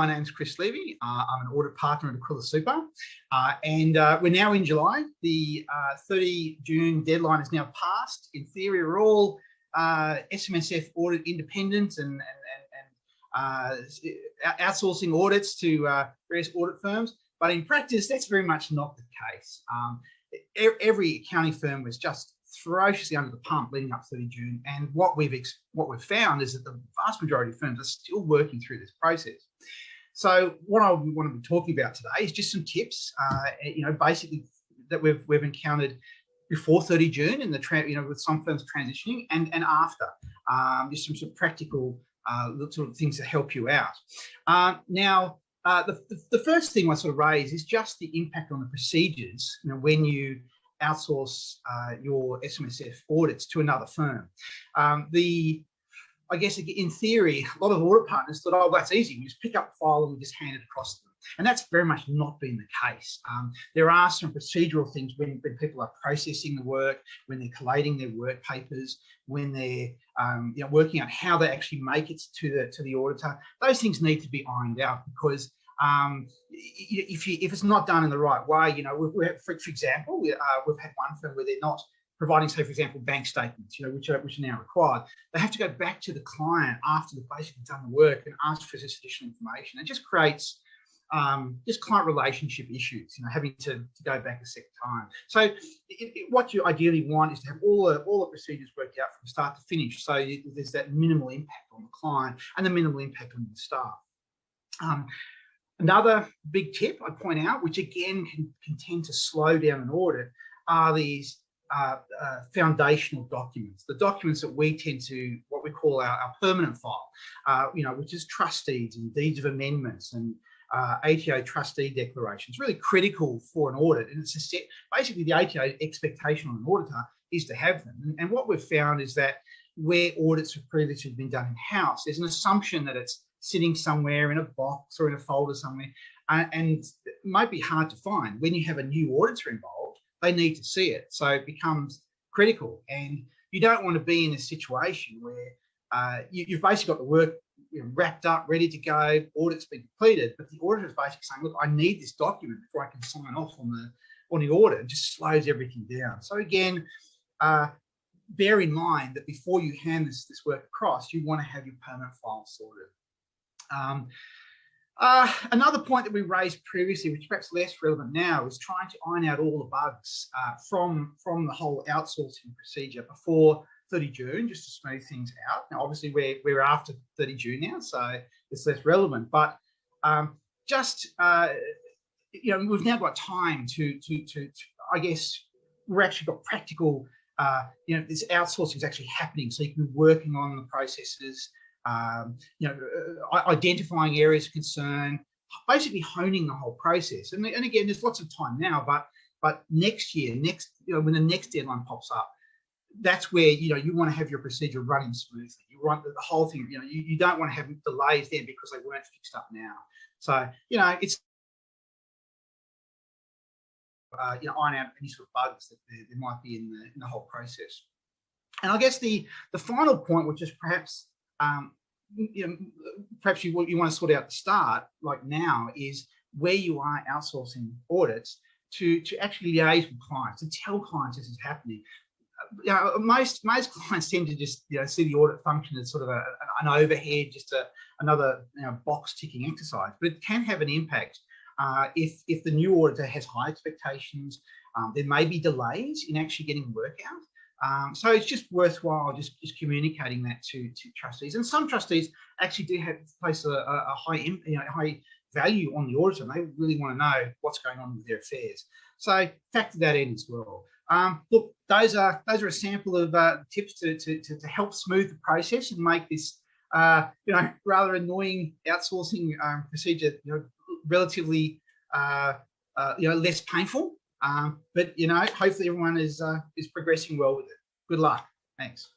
My name's Levy. I'm an audit partner at Aquila Super, and we're now in July. The 30 June deadline is now passed. In theory, we're all SMSF audit independent and outsourcing audits to various audit firms. But in practice, that's very much not the case. Every accounting firm was just ferociously under the pump leading up to 30 June, and what we've found is that the vast majority of firms are still working through this process. So what I want to be talking about today is just some tips, basically that we've encountered before 30 June and with some firms transitioning and after, just some sort of practical sort of things to help you out. The first thing I sort of raise is just the impact on the procedures, when you outsource your SMSF audits to another firm. I guess in theory, a lot of audit partners thought, oh, that's easy. We just pick up the file and we just hand it across to them. And that's very much not been the case. There are some procedural things when people are processing the work, when they're collating their work papers, when they're working out how they actually make it to the auditor. Those things need to be ironed out because if it's not done in the right way, for example, we've had one firm where they're not providing, say, for example, bank statements, which are now required. They have to go back to the client after they've basically done the work and ask for this additional information. It just creates just client relationship issues, having to go back a second time. So what you ideally want is to have all the procedures worked out from start to finish. So there's that minimal impact on the client and the minimal impact on the staff. Another big tip I'd point out, which again can tend to slow down an audit, are these foundational documents, the documents that we tend to, what we call our permanent file, which is trust deeds and deeds of amendments and ATO trustee declarations, really critical for an audit. And it's a set, basically the ATO expectation on an auditor is to have them. And what we've found is that where audits have previously been done in-house, there's an assumption that it's sitting somewhere in a box or in a folder somewhere, and it might be hard to find. When you have a new auditor involved, they need to see it. So it becomes critical. And you don't want to be in a situation where you've basically got the work wrapped up, ready to go, audit's been completed, but the auditor is basically saying, look, I need this document before I can sign off on the audit. It just slows everything down. So again, bear in mind that before you hand this work across, you want to have your permanent file sorted. Another point that we raised previously, which is perhaps less relevant now, is trying to iron out all the bugs from the whole outsourcing procedure before 30 June, just to smooth things out. Now, obviously, we're after 30 June now, so it's less relevant. But we've now got time to I guess, we're actually got practical. This outsourcing is actually happening, so you can be working on the processes. Identifying areas of concern, basically honing the whole process. And again, there's lots of time now, but next year, when the next deadline pops up, that's where you want to have your procedure running smoothly. You want the whole thing. You don't want to have delays then because they weren't fixed up now. So it's iron out any sort of bugs that there might be in the whole process. And I guess the final point, which is perhaps perhaps you want to sort out at the start, like now, is where you are outsourcing audits to actually liaise with clients, to tell clients this is happening. Most clients tend to just see the audit function as sort of an overhead, just another box ticking exercise, but it can have an impact if the new auditor has high expectations. There may be delays in actually getting work out. So it's just worthwhile just communicating that to trustees. And some trustees actually do place a high value on the auditor, and they really want to know what's going on with their affairs. So factor that in as well. Look, those are a sample of tips to help smooth the process and make this rather annoying outsourcing procedure relatively less painful. But hopefully everyone is progressing well with it. Good luck. Thanks.